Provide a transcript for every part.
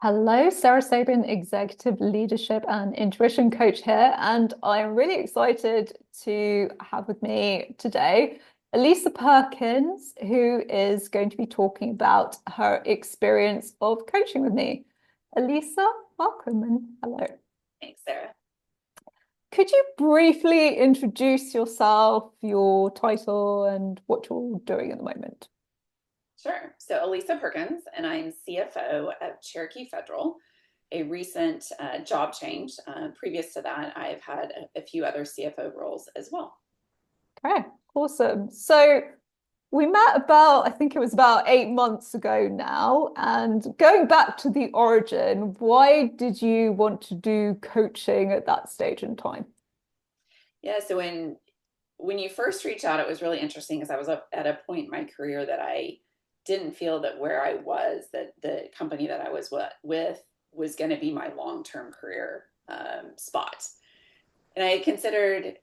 Hello, Sarah Sabin, Executive Leadership and Intuition Coach here, and I'm really excited to have with me today Alisa Perkins, who is going to be talking about her experience of coaching with me. Alisa, welcome and hello. Thanks, Sarah. Could you briefly introduce yourself, your title, and what you're doing at the moment? Sure. So, Alisa Perkins, and I'm CFO of Cherokee Federal, a recent job change. Previous to that, I've had a few other CFO roles as well. Okay, awesome. So we met about, I think it was about 8 months ago now. And going back to the origin, why did you want to do coaching at that stage in time? Yeah. So when you first reached out, it was really interesting because I was up at a point in my career that I didn't feel that where I was, that the company that I was with was going to be my long-term career spot. And I considered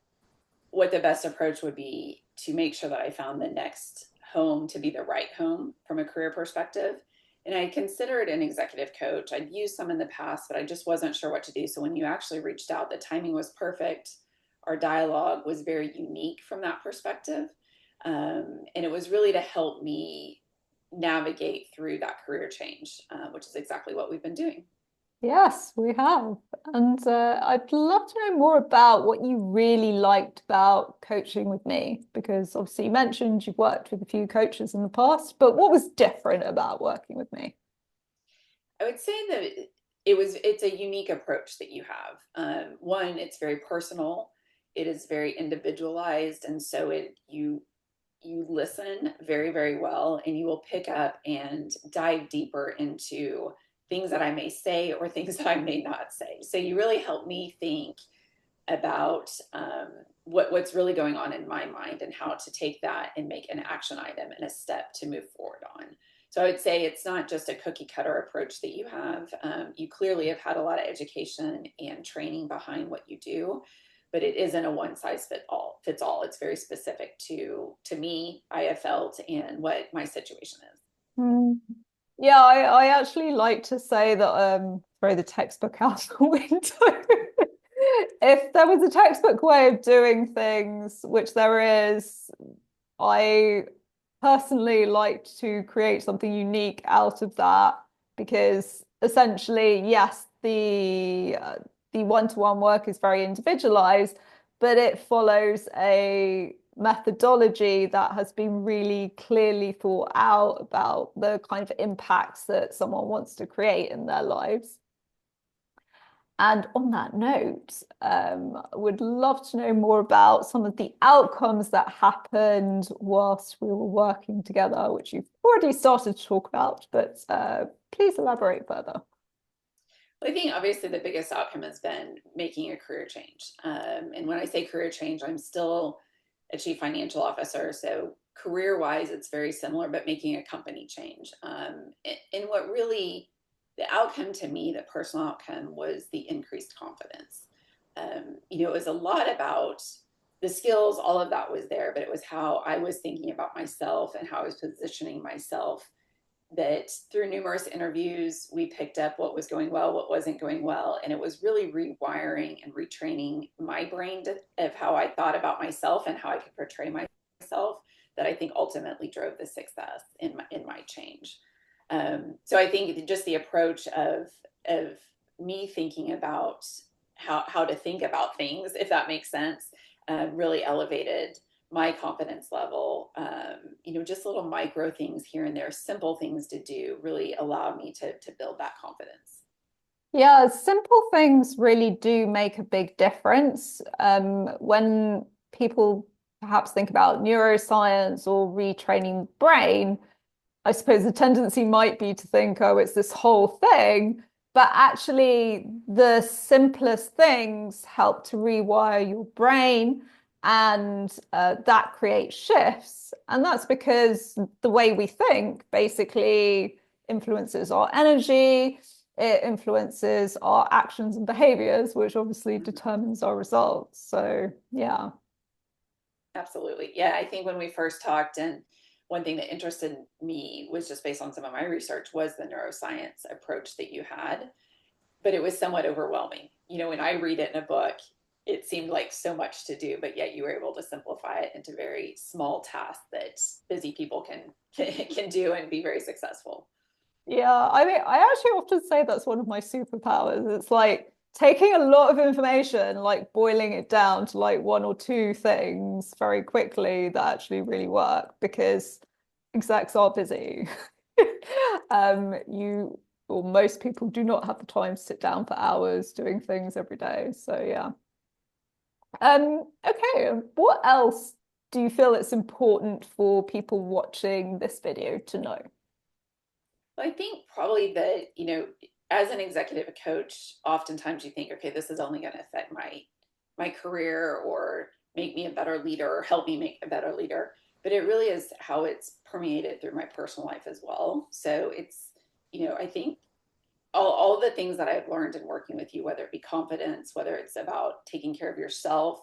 what the best approach would be to make sure that I found the next home to be the right home from a career perspective. And I considered an executive coach. I'd used some in the past, but I just wasn't sure what to do. So when you actually reached out, the timing was perfect. Our dialogue was very unique from that perspective. And it was really to help me navigate through that career change, which is exactly what we've been doing. Yes, we have. And I'd love to know more about what you really liked about coaching with me, because obviously you mentioned you've worked with a few coaches in the past, but what was different about working with me? I would say that it's a unique approach that you have. One, it's very personal. It is very individualized, and so you listen very, very well, and you will pick up and dive deeper into things that I may say or things that I may not say. So you really help me think about what's really going on in my mind and how to take that and make an action item and a step to move forward on. So I would say it's not just a cookie cutter approach that you have. You clearly have had a lot of education and training behind what you do, but it isn't a one size fits all. It's very specific to me, I have felt, and what my situation is. Hmm. Yeah, I actually like to say that throw the textbook out the window. If there was a textbook way of doing things, which there is, I personally like to create something unique out of that because essentially, yes, the one-to-one work is very individualized, but it follows a methodology that has been really clearly thought out about the kind of impacts that someone wants to create in their lives. And on that note, would love to know more about some of the outcomes that happened whilst we were working together, which you've already started to talk about, but please elaborate further. Well, I think obviously the biggest outcome has been making a career change. And when I say career change, I'm still a chief financial officer. So career wise, it's very similar, but making a company change. And what really, the outcome to me, the personal outcome was the increased confidence. It was a lot about the skills, all of that was there, but it was how I was thinking about myself and how I was positioning myself that through numerous interviews, we picked up what was going well, what wasn't going well. And it was really rewiring and retraining my brain of how I thought about myself and how I could portray myself that I think ultimately drove the success in my change. So I think just the approach of me thinking about how to think about things, if that makes sense, really elevated my confidence level. Just little micro things here and there, simple things to do, really allowed me to build that confidence. Yeah, simple things really do make a big difference. When people perhaps think about neuroscience or retraining the brain, I suppose the tendency might be to think, oh, it's this whole thing. But actually, the simplest things help to rewire your brain, and that creates shifts. And that's because the way we think basically influences our energy, it influences our actions and behaviors, which obviously determines our results. So, yeah. Absolutely. Yeah, I think when we first talked and one thing that interested me was just based on some of my research was the neuroscience approach that you had, but it was somewhat overwhelming. When I read it in a book, it seemed like so much to do, but yet you were able to simplify it into very small tasks that busy people can do and be very successful. Yeah, I mean, I actually often say that's one of my superpowers. It's like taking a lot of information, like boiling it down to like one or two things very quickly that actually really work because execs are busy. You or most people do not have the time to sit down for hours doing things every day. So yeah. Okay, what else do you feel it's important for people watching this video to know? Well, I think probably that, as an executive coach, oftentimes you think, okay, this is only going to affect my career or make me a better leader or help me make a better leader. But it really is how it's permeated through my personal life as well. So it's, I think all the things that I've learned in working with you, whether it be confidence, whether it's about taking care of yourself,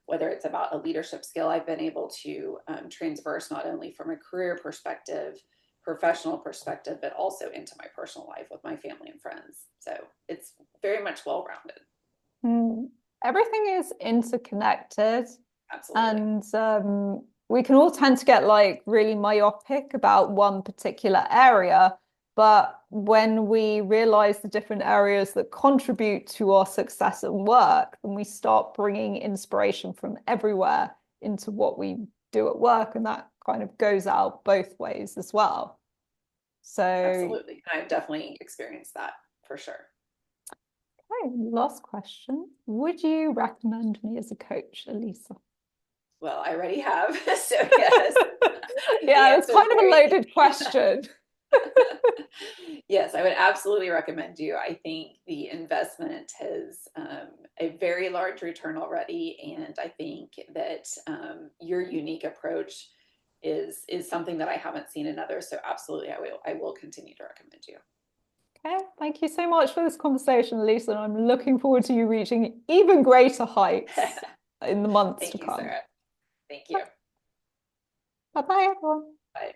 whether it's about a leadership skill, I've been able to transverse not only from a career perspective, professional perspective, but also into my personal life with my family and friends. So it's very much well rounded. Mm. Everything is interconnected, Absolutely. and we can all tend to get like really myopic about one particular area. But when we realize the different areas that contribute to our success at work, then we start bringing inspiration from everywhere into what we do at work, and that kind of goes out both ways as well. So, Absolutely. I've definitely experienced that for sure. okay, last question. Would you recommend me as a coach, Alisa? Well, I already have. So, yes, the Yeah, it's answer is kind of a very loaded easy. question. Yes, I would absolutely recommend you. I think the investment has a very large return already, and I think that your unique approach is something that I haven't seen in others. So absolutely, I will continue to recommend you. Okay, thank you so much for this conversation, Lisa. And I'm looking forward to you reaching even greater heights in the months to Thank you, come. Sarah. Thank you. Bye bye, everyone. Bye.